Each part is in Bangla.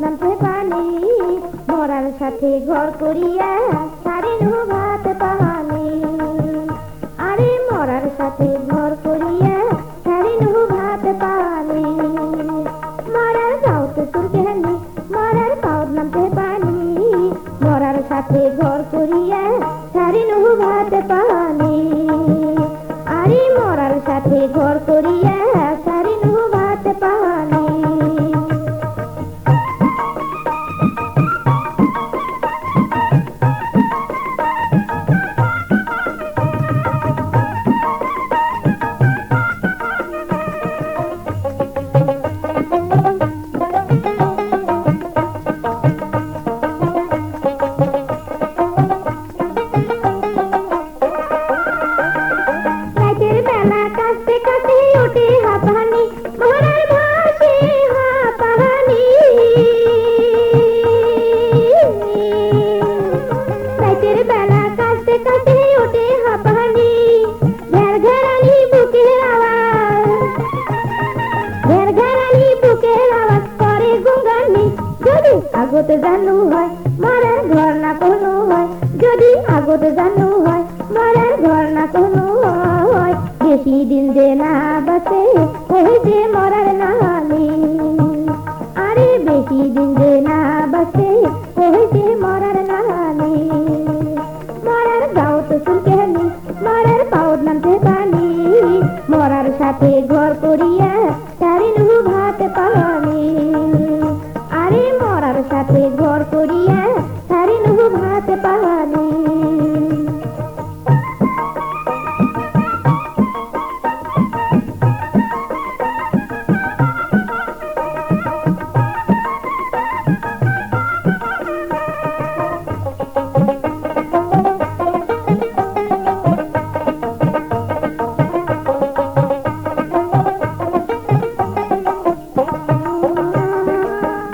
নামতে পানি, মরার সাথে ঘর করিয়া সারি নুহু ভাত পানি। আরে মরার সাথে ঘর করিয়া সারি নুহু ভাত পানি। মরার গাও তো তোর কেহানি, মরার পাওর নামতে পানি, মরার সাথে ঘর করিয়া সারি নুহু ভাত পানি। আরে মরার সাথে ঘর করিয়া সারি নুহু ভাত পানি। রাতের বেলা কাঁদতে কাঁদতে ওঠে হাঁপানি, মরার ভাসে হাঁপানি। রাতের বেলা কাঁদতে কাঁদতে ওঠে হাঁপানি, ঘের ঘেরানি বুকের আওয়াজ, ঘের ঘেরানি বুকের আওয়াজ করে গুঙ্গানি। যদি আগত জানু হয় মরার ঘর না কোনো হয়, যদি আগত জানু হয় মরার ঘর না কোনো হয়। বেশি দিন যে না বাঁচে ওই যে মরার নামে। আরে বেশি দিন যে না বাঁচে ওই যে মরার নামে। মরার গাও তো চুলকেনি, মরার পাওর নামতে পানি, মরার সাথে ঘর করিয়া সারি নুহু ভাত পানি। আরে মরার সাথে ঘর করিয়া সারি নুহু ভাত পানি।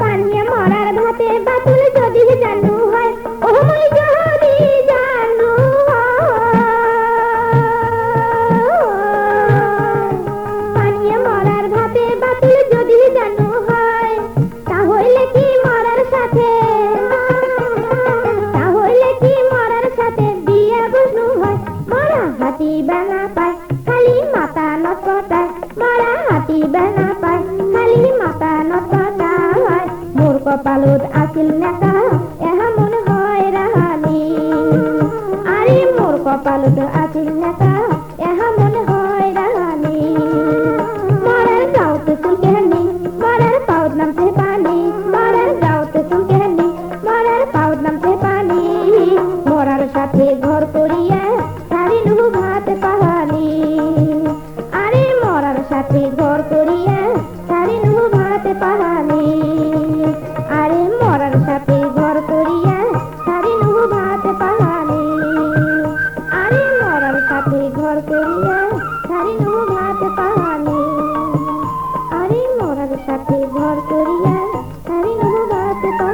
পানিয়া মরার ভাতে বাতুল যদি জানু হয়, ও মই যদি জানু হয়। পানিয়া মরার ভাতে বাতুল যদি জানু হয়, তাহলে কি মরার সাথে, তাহলে কি মরার সাথে বিয়া বসনু হয়। মরা হাতি বেলা পায় খালি মাথা নটপটায়, মরা হাতি বেলা পায় খালি মাথা নটপটায়। মোর কপালত আছিল নেকা এহা মনে হয় রাহানি। আরে মোর কপালত আছিল নেকা এহা মনে হয় রাহানি। মরার গাও তো চুলকেনি, মরার পাউত নামতে পানি, মরার গাও তো চুলকেনি, মরার পাউত নামতে পানি। মরার সাথে ঘর করিয়া সারি নুহু ভাত পানি। আরে মরার সাথে ঘর করিয়া সারি নুহু ভাত পানি। আরে মরার সাথে ঘর করিয়া সারি নুহু ভাত পানি। আরে মরার সাথে ঘর করিয়া সারি নুহু ভাত পানি। আরে মরার সাথে ঘর করিয়া সারি নুহু ভাত পানি।